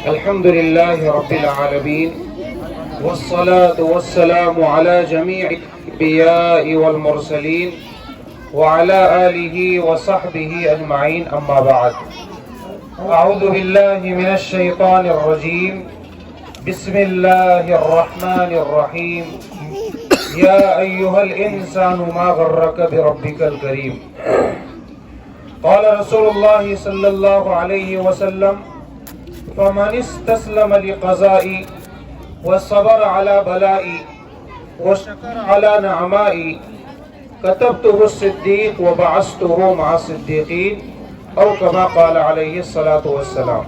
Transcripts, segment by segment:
الحمد لله رب العالمين والصلاة والسلام على جميع الأنبياء والمرسلين وعلى آله وصحبه أجمعين أما بعد أعوذ بالله من الشيطان الرجيم بسم الله الرحمن الرحيم يا أيها الإنسان ما غرك بربك الكريم قال رسول الله صلى الله عليه وسلم فمن استسلم لقضائي وصبر على بلائي وشكر على نعمائي كتبته الصديق وبعثته مع الصديقين او كما قال عليه الصلاة والسلام.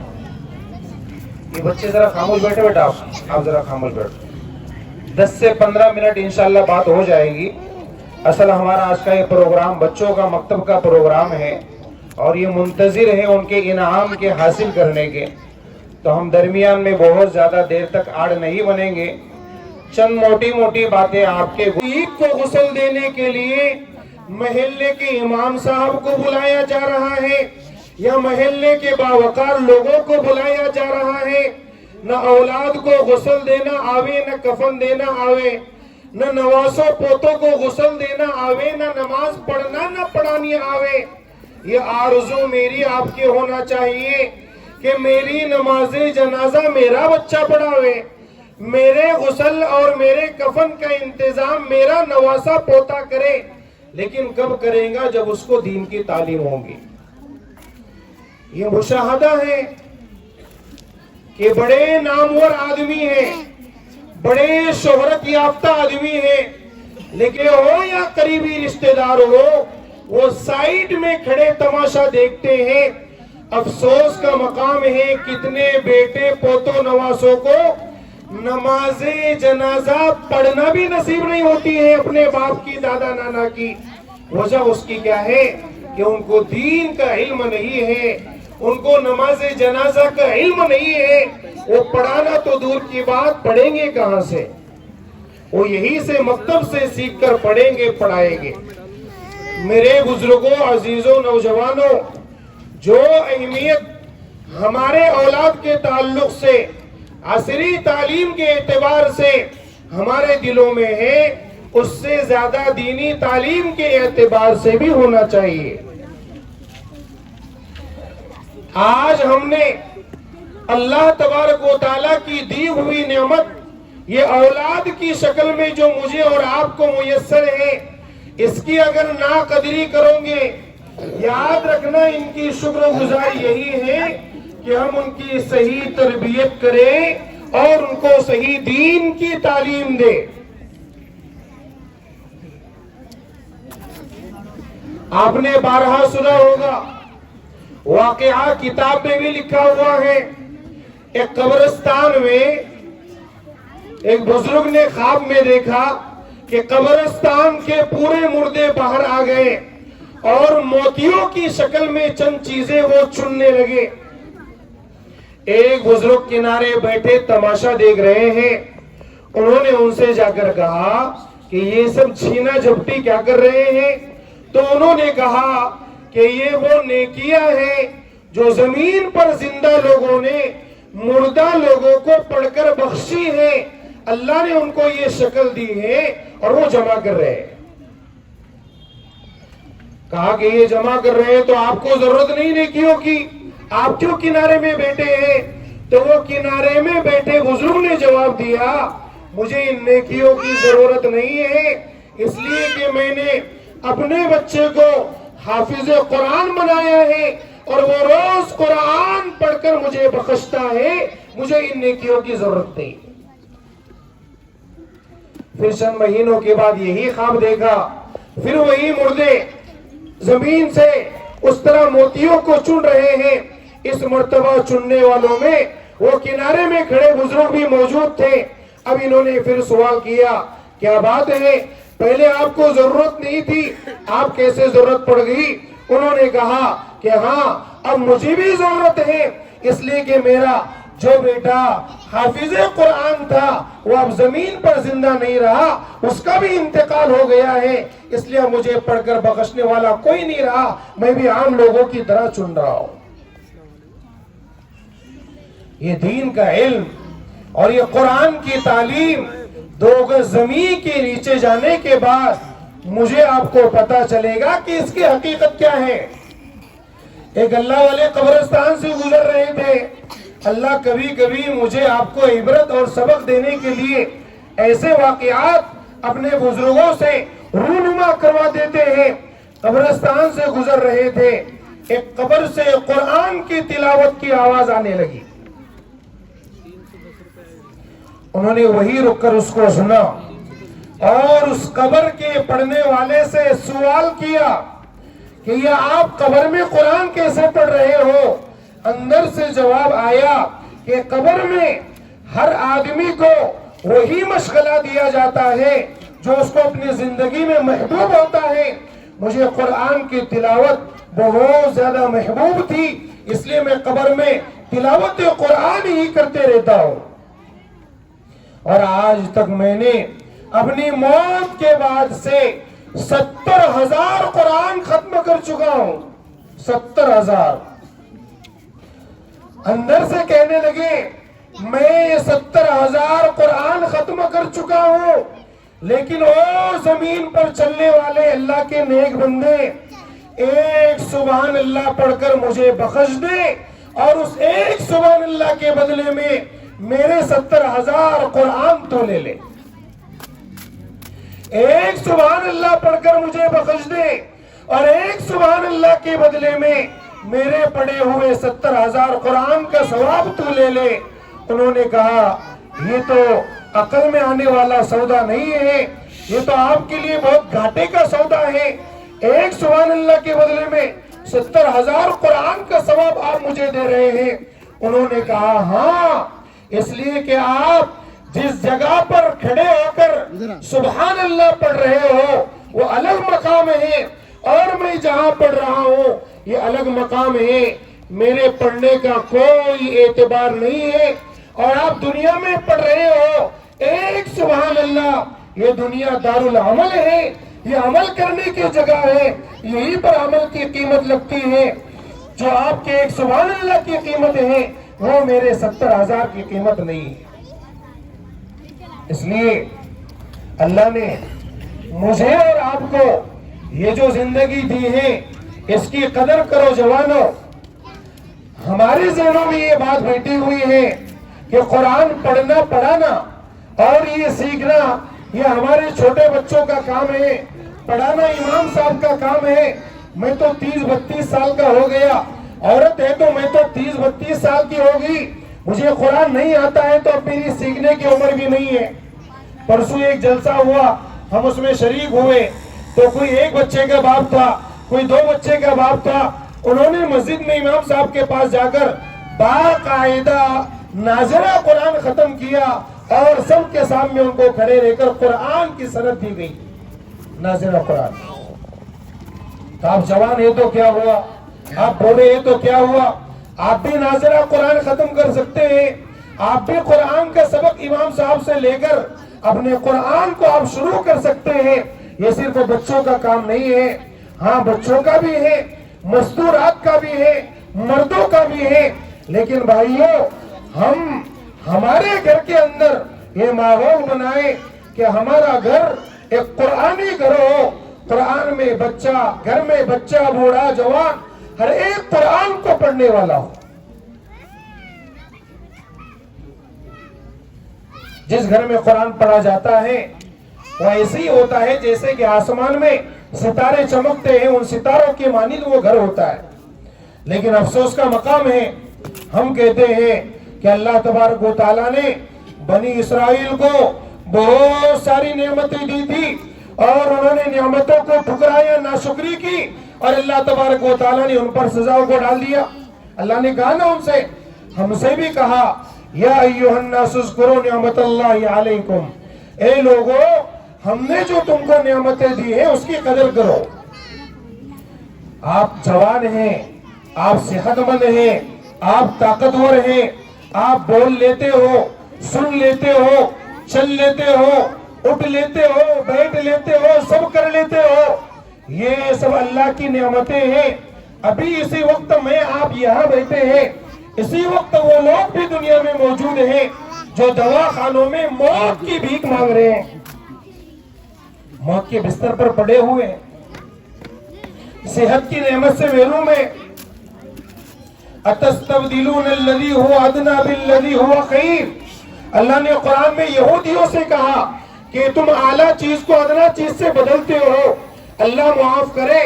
یہ بچے ذرا خاموش بیٹھے بیٹا آپ ذرا خاموش بیٹھو. 10 سے 15 منٹ انشاءاللہ بات ہو جائے گی. اصل ہمارا آج کا یہ پروگرام بچوں کا مکتب کا پروگرام ہے اور یہ منتظر ہے ان کے انعام کے حاصل کرنے کے، تو ہم درمیان میں بہت زیادہ دیر تک آڑ نہیں بنیں گے. چند موٹی موٹی باتیں آپ کے عید کو غسل دینے کے لیے محلے کے امام صاحب کو بلایا جا رہا ہے یا محلے کے باوقار لوگوں کو بلایا جا رہا ہے. نہ اولاد کو غسل دینا آوے، نہ کفن دینا آوے، نہ نواسوں پوتوں کو غسل دینا آوے، نہ نماز پڑھنا نہ پڑھانی آوے. یہ آرزو میری آپ کے ہونا چاہیے کہ میری نماز جنازہ میرا بچہ پڑھاوے، میرے غسل اور میرے کفن کا انتظام میرا نواسا پوتا کرے. لیکن کب کرے گا؟ جب اس کو دین کی تعلیم ہوگی. یہ مشاہدہ ہے کہ بڑے نامور آدمی ہیں، بڑے شہرت یافتہ آدمی ہیں، لیکن ہو یا قریبی رشتہ دار ہو، وہ سائیڈ میں کھڑے تماشا دیکھتے ہیں. افسوس کا مقام ہے کتنے بیٹے پوتوں نواسوں کو نماز جنازہ پڑھنا بھی نصیب نہیں ہوتی ہے اپنے باپ کی، دادا نانا کی. وجہ اس کی کیا ہے کہ ان کو دین کا علم نہیں ہے، ان کو نماز جنازہ کا علم نہیں ہے. وہ پڑھانا تو دور کی بات، پڑھیں گے کہاں سے؟ وہ یہی سے مکتب سے سیکھ کر پڑھیں گے، پڑھائیں گے. میرے بزرگوں، عزیزوں، نوجوانوں، جو اہمیت ہمارے اولاد کے تعلق سے، عصری تعلیم کے اعتبار سے ہمارے دلوں میں ہے، اس سے زیادہ دینی تعلیم کے اعتبار سے بھی ہونا چاہیے. آج ہم نے اللہ تبارک و تعالیٰ کی دی ہوئی نعمت یہ اولاد کی شکل میں جو مجھے اور آپ کو میسر ہے، اس کی اگر ناقدری کرو گے، یاد رکھنا ان کی شکر گزاری یہی ہے کہ ہم ان کی صحیح تربیت کریں اور ان کو صحیح دین کی تعلیم دیں. آپ نے بارہا سنا ہوگا، واقعہ کتاب میں بھی لکھا ہوا ہے. ایک قبرستان میں ایک بزرگ نے خواب میں دیکھا کہ قبرستان کے پورے مردے باہر آ گئے اور موتیوں کی شکل میں چند چیزیں وہ چننے لگے. ایک بزرگ کنارے بیٹھے تماشا دیکھ رہے ہیں. انہوں نے ان سے جا کر کہا کہ یہ سب چھینا جھپٹی کیا کر رہے ہیں؟ تو انہوں نے کہا کہ یہ وہ نیکیاں ہیں جو زمین پر زندہ لوگوں نے مردہ لوگوں کو پڑھ کر بخشی ہیں. اللہ نے ان کو یہ شکل دی ہے اور وہ جمع کر رہے ہیں. کہا کہ یہ جمع کر رہے ہیں تو آپ کو ضرورت نہیں نیکیوں کی، آپ کیوں کنارے میں بیٹھے ہیں؟ تو وہ کنارے میں بیٹھے بزرگ نے جواب دیا، مجھے ان نیکیوں کی ضرورت نہیں ہے، اس لیے کہ میں نے اپنے بچے کو حافظ قرآن بنایا ہے اور وہ روز قرآن پڑھ کر مجھے بخشتا ہے، مجھے ان نیکیوں کی ضرورت نہیں. پھر چند مہینوں کے بعد یہی خواب دیکھا، پھر وہی مردے زمین سے اس طرح موتیوں کو چن رہے ہیں. اس مرتبہ چننے والوں میں وہ کنارے میں کھڑے بزرگ بھی موجود تھے. اب انہوں نے پھر سوال کیا، کیا بات ہے، پہلے آپ کو ضرورت نہیں تھی، آپ کیسے ضرورت پڑ گئی؟ انہوں نے کہا کہ ہاں اب مجھے بھی ضرورت ہے، اس لیے کہ میرا جو بیٹا حافظ قرآن تھا وہ اب زمین پر زندہ نہیں رہا، اس کا بھی انتقال ہو گیا ہے، اس لیے مجھے پڑھ کر بخشنے والا کوئی نہیں رہا، میں بھی عام لوگوں کی طرح چن رہا ہوں. یہ دین کا علم اور یہ قرآن کی تعلیم 2 گز زمین کے نیچے جانے کے بعد مجھے آپ کو پتا چلے گا کہ اس کی حقیقت کیا ہے۔ ایک اللہ والے قبرستان سے گزر رہے تھے۔ اللہ کبھی کبھی مجھے آپ کو عبرت اور سبق دینے کے لیے ایسے واقعات اپنے بزرگوں سے رونما کروا دیتے ہیں۔ قبرستان سے گزر رہے تھے، ایک قبر سے قرآن کی تلاوت کی آواز آنے لگی۔ انہوں نے وہی رک کر اس کو سنا اور اس قبر کے پڑھنے والے سے سوال کیا کہ یہ آپ قبر میں قرآن کیسے پڑھ رہے ہو؟ اندر سے جواب آیا کہ قبر میں ہر آدمی کو وہی مشغلہ دیا جاتا ہے جو اس کو اپنی زندگی میں محبوب ہوتا ہے۔ مجھے قرآن کی تلاوت بہت زیادہ محبوب تھی، اس لیے میں قبر میں تلاوت قرآن ہی کرتے رہتا ہوں، اور آج تک میں نے اپنی موت کے بعد سے 70,000 قرآن ختم کر چکا ہوں۔ 70,000۔ اندر سے کہنے لگے میں 70,000 قرآن ختم کر چکا ہوں، لیکن او زمین پر چلنے والے اللہ کے نیک بندے، ایک سبحان اللہ پڑھ کر مجھے بخش دے اور اس ایک سبحان اللہ کے بدلے میں میرے 70,000 قرآن تو لے لے۔ ایک سبحان اللہ پڑھ کر مجھے بخش دے اور ایک سبحان اللہ کے بدلے میں میرے پڑھے ہوئے 70,000 قرآن کا ثواب تو لے لے۔ انہوں نے کہا یہ تو عقل میں آنے والا سودا نہیں ہے، یہ تو آپ کے لیے بہت گھاٹے کا سودا ہے۔ ایک سبحان اللہ کے بدلے میں 70,000 قرآن کا ثواب آپ مجھے دے رہے ہیں۔ انہوں نے کہا ہاں، اس لیے کہ آپ جس جگہ پر کھڑے ہو کر سبحان اللہ پڑھ رہے ہو وہ الگ مقام ہے، اور میں جہاں پڑھ رہا ہوں یہ الگ مقام ہے۔ میرے پڑھنے کا کوئی اعتبار نہیں ہے، اور آپ دنیا میں پڑھ رہے ہو ایک سبحان اللہ، یہ دنیا دار العمل ہے، یہ عمل کرنے کی جگہ ہے، یہی پر عمل کی قیمت لگتی ہے۔ جو آپ کے ایک سبحان اللہ کی قیمت ہے وہ میرے 70,000 کی قیمت نہیں ہے۔ اس لیے اللہ نے مجھے اور آپ کو یہ جو زندگی دی ہے اس کی قدر کرو جوانو۔ ہمارے ذہنوں میں یہ بات بیٹھی ہوئی ہے کہ قرآن پڑھنا پڑھانا اور یہ سیکھنا یہ ہمارے چھوٹے بچوں کا کام ہے، پڑھانا امام صاحب کا کام ہے۔ میں تو 30-32 سال کا ہو گیا، عورت ہے تو میں تو 30-32 سال کی ہوگی، مجھے قرآن نہیں آتا ہے تو اب میری سیکھنے کی عمر بھی نہیں ہے۔ پرسوں ایک جلسہ ہوا، ہم اس میں شریک ہوئے، تو کوئی ایک بچے کا باپ تھا، کوئی 2 بچے کا باپ تھا۔ انہوں نے مسجد میں امام صاحب کے پاس جا کر باقاعدہ ناظرہ قرآن ختم کیا، اور سب کے سامنے ان کو کھڑے رہ کر قرآن کی سند دی گئی، ناظرہ قرآن۔ تو آپ جوان ہے تو کیا ہوا، آپ بوڑھے ہیں تو کیا ہوا، آپ بھی ناظرہ قرآن ختم کر سکتے ہیں، آپ بھی قرآن کا سبق امام صاحب سے لے کر اپنے قرآن کو آپ شروع کر سکتے ہیں۔ یہ صرف بچوں کا کام نہیں ہے، ہاں بچوں کا بھی ہے، مزدورات کا بھی ہے، مردوں کا بھی ہے، لیکن بھائیوں ہم ہمارے گھر کے اندر یہ ماحول بنائیں کہ ہمارا گھر ایک قرآنی گھر ہو، قرآن میں بچہ، گھر میں بچہ، بوڑھا، جوان، ہر ایک قرآن کو پڑھنے والا ہو۔ جس گھر میں قرآن پڑھا جاتا ہے وہ ایسے ہی ہوتا ہے جیسے کہ آسمان میں ستارے چمکتے ہیں، ان ستاروں کے مانند وہ گھر ہوتا ہے۔ لیکن افسوس کا مقام ہے، ہم کہتے ہیں کہ اللہ تبارک و تعالیٰ نے بنی اسرائیل کو بہت ساری نعمتیں دی تھی اور انہوں نے نعمتوں کو ٹھکرایا، ناشکری کی، اور اللہ تبارک و تعالیٰ نے ان پر سزاؤں کو ڈال دیا۔ اللہ نے کہا نا ان سے، ہم سے بھی کہا یا ایھا الناس اذکروا نعمت اللہ علیکم، اے لوگو ہم نے جو تم کو نعمتیں دی ہیں اس کی قدر کرو۔ آپ جوان ہیں، آپ صحت مند ہیں، آپ طاقتور ہیں، آپ بول لیتے ہو، سن لیتے ہو، چل لیتے ہو، اٹھ لیتے ہو، بیٹھ لیتے ہو، سب کر لیتے ہو، یہ سب اللہ کی نعمتیں ہیں۔ ابھی اسی وقت میں آپ یہاں بیٹھے ہیں، اسی وقت وہ لوگ بھی دنیا میں موجود ہیں جو دواخانوں میں موت کی بھیک مانگ رہے ہیں، موت کے بستر پر پڑے ہوئے ہیں، صحت کی نعمت سے محروم ہیں۔ اتستبدلون الذی هو ادنی بالذی هو خیر، اللہ نے قرآن میں یہودیوں سے کہا کہ تم اعلیٰ چیز کو ادنا چیز سے بدلتے ہو۔ اللہ معاف کرے،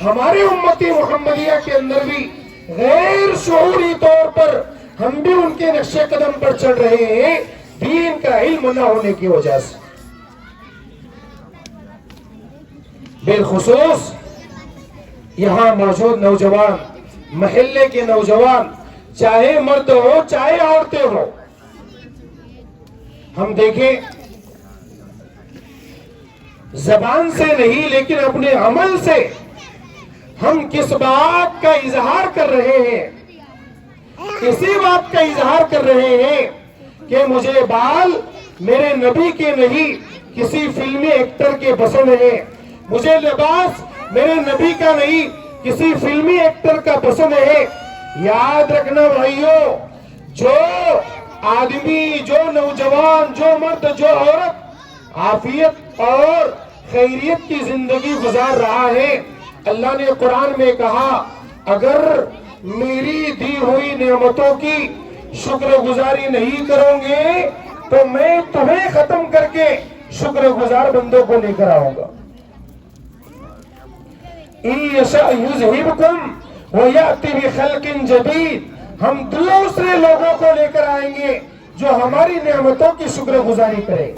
ہماری امتی محمدیہ کے اندر بھی غیر شعوری طور پر ہم بھی ان کے نقش قدم پر چل رہے ہیں، دین کا علم نہ ہونے کی وجہ سے۔ بالخصوص یہاں موجود نوجوان، محلے کے نوجوان، چاہے مرد ہو چاہے عورتیں ہو، ہم دیکھیں زبان سے نہیں لیکن اپنے عمل سے ہم کس بات کا اظہار کر رہے ہیں، اسی بات کا اظہار کر رہے ہیں کہ مجھے بال میرے نبی کے نہیں کسی فلمی ایکٹر کے پسند ہیں، مجھے لباس میرے نبی کا نہیں کسی فلمی ایکٹر کا پسند ہے۔ یاد رکھنا بھائیو، جو آدمی، جو نوجوان، جو مرد، جو عورت عافیت اور خیریت کی زندگی گزار رہا ہے، اللہ نے قرآن میں کہا اگر میری دی ہوئی نعمتوں کی شکر گزاری نہیں کرو گے تو میں تمہیں ختم کر کے شکر گزار بندوں کو لے کر آؤں گا۔ إِن يَشَأْ يُذْهِبْكُمْ وَيَأْتِ بِخَلْقٍ جَدِيدٍ، ہم دوسرے لوگوں کو لے کر آئیں گے جو ہماری نعمتوں کی شکر گزاری کریں۔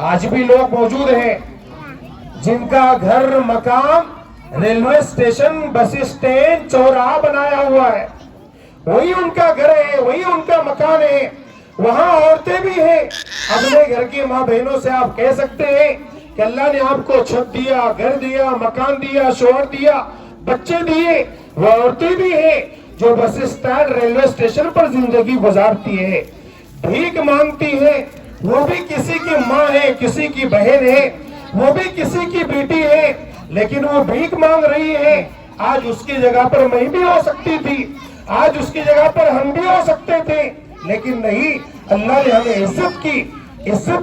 آج بھی لوگ موجود ہیں جن کا گھر، مکان ریلوے اسٹیشن، بس اسٹینڈ، چوراہا بنایا ہوا ہے، وہی ان کا گھر ہے، وہی ان کا مکان ہے، وہاں عورتیں بھی ہیں۔ اپنے گھر کی ماں بہنوں سے آپ کہہ سکتے ہیں کہ اللہ نے آپ کو چھت دیا، گھر دیا، مکان دیا، شوہر دیا، بچے دیے، وہ عورتیں بھی ہیں جو بس اسٹینڈ، ریلوے اسٹیشن پر زندگی گزارتی ہے، بھیک مانگتی ہے، وہ بھی کسی کی ماں ہے، کسی کی بہن ہے، وہ بھی کسی کی بیٹی ہے، لیکن وہ بھیک مانگ رہی ہے۔ آج اس کی جگہ پر میں بھی ہو سکتی تھی، آج اس کی جگہ پر ہم بھی ہو سکتے تھے، لیکن نہیں، اللہ نے ہمیں عزت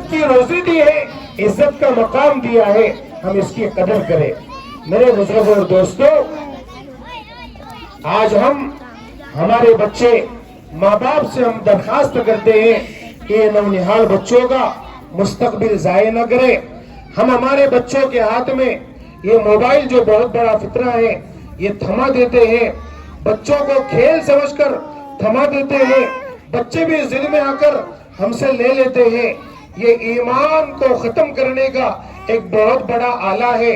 کی روزی دی ہے، عزت کا مقام دیا ہے، ہم اس کی قدر کریں۔ میرے بزرگوں اور دوستوں، آج ہم ہمارے بچے، ماں باپ سے ہم درخواست کرتے ہیں کہ یہ نونہال بچوں کا مستقبل ضائع نہ کرے۔ ہم ہمارے بچوں کے ہاتھ میں یہ موبائل جو بہت بڑا فتنہ ہے یہ تھما دیتے ہیں، بچوں کو کھیل سمجھ کر تھما دیتے ہیں، بچے بھی ضد میں آ کر ہم سے لے لیتے ہیں۔ یہ ایمان کو ختم کرنے کا ایک بہت بڑا آلہ ہے۔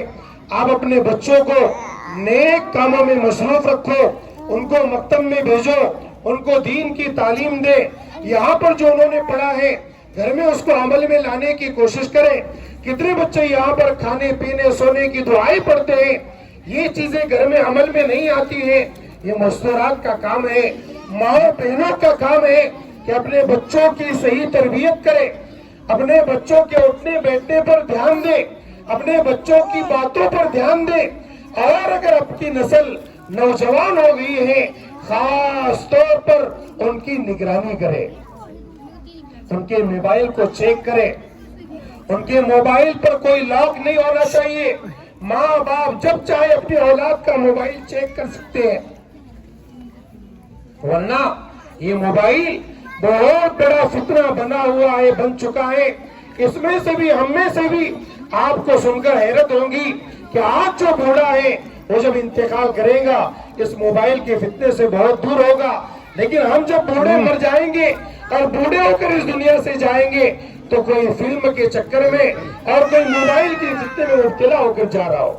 آپ اپنے بچوں کو نیک کاموں میں مصروف رکھو، ان کو مکتب میں بھیجو، ان کو دین کی تعلیم دے، یہاں پر جو انہوں نے پڑھا ہے گھر میں اس کو عمل میں لانے کی کوشش کریں۔ کتنے بچے یہاں پر کھانے پینے سونے کی دعائیں پڑھتے ہیں، یہ چیزیں گھر میں عمل میں نہیں آتی ہیں۔ یہ مستورات کا کام ہے، ماں بہنوں کا کام ہے کہ اپنے بچوں کی صحیح تربیت کرے، اپنے بچوں کے اٹھنے بیٹھنے پر دھیان دے، اپنے بچوں کی باتوں پر دھیان دے، اور اگر آپ کی نسل نوجوان ہو گئی ہے خاص طور پر ان کی نگرانی کرے، ان کے موبائل کو چیک کرے، ان کے موبائل پر کوئی لاک نہیں ہونا چاہیے۔ ماں باپ جب چاہے اپنی اولاد کا موبائل چیک کر سکتے ہیں، ورنہ یہ موبائل بہت بڑا فتنہ بنا ہوا ہے، بن چکا ہے۔ اس میں سے بھی، ہم میں سے بھی آپ کو سن کر حیرت ہوگی کہ آج جو بوڑھا ہے وہ جب انتقال کرے گا اس موبائل کے فتنے سے بہت دور ہوگا، لیکن ہم جب بوڑھے مر جائیں گے اور بوڑھے ہو کر اس دنیا سے جائیں گے تو کوئی فلم کے چکر میں اور کوئی موبائل کے فتنے میں مبتلا ہو کر جا رہا ہو۔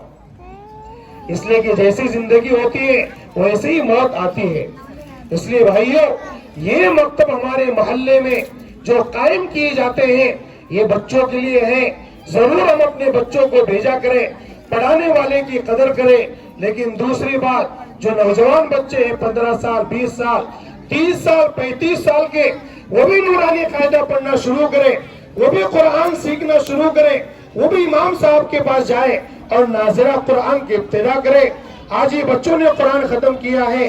اس لیے کہ جیسی زندگی ہوتی ہے ویسے ہی موت آتی ہے۔ اس لیے بھائیو، یہ مکتب ہمارے محلے میں جو قائم کیے جاتے ہیں یہ بچوں کے لیے ہیں۔ ضرور ہم اپنے بچوں کو بھیجا کریں، پڑھانے والے کی قدر کریں، لیکن دوسری بات جو نوجوان بچے ہیں 15 سال 20 سال 30 سال 35 سال کے، وہ بھی نورانی قاعدہ پڑھنا شروع کریں، وہ بھی قرآن سیکھنا شروع کریں، وہ بھی امام صاحب کے پاس جائیں اور ناظرہ قرآن کی ابتدا کریں۔ آج یہ بچوں نے قرآن ختم کیا ہے،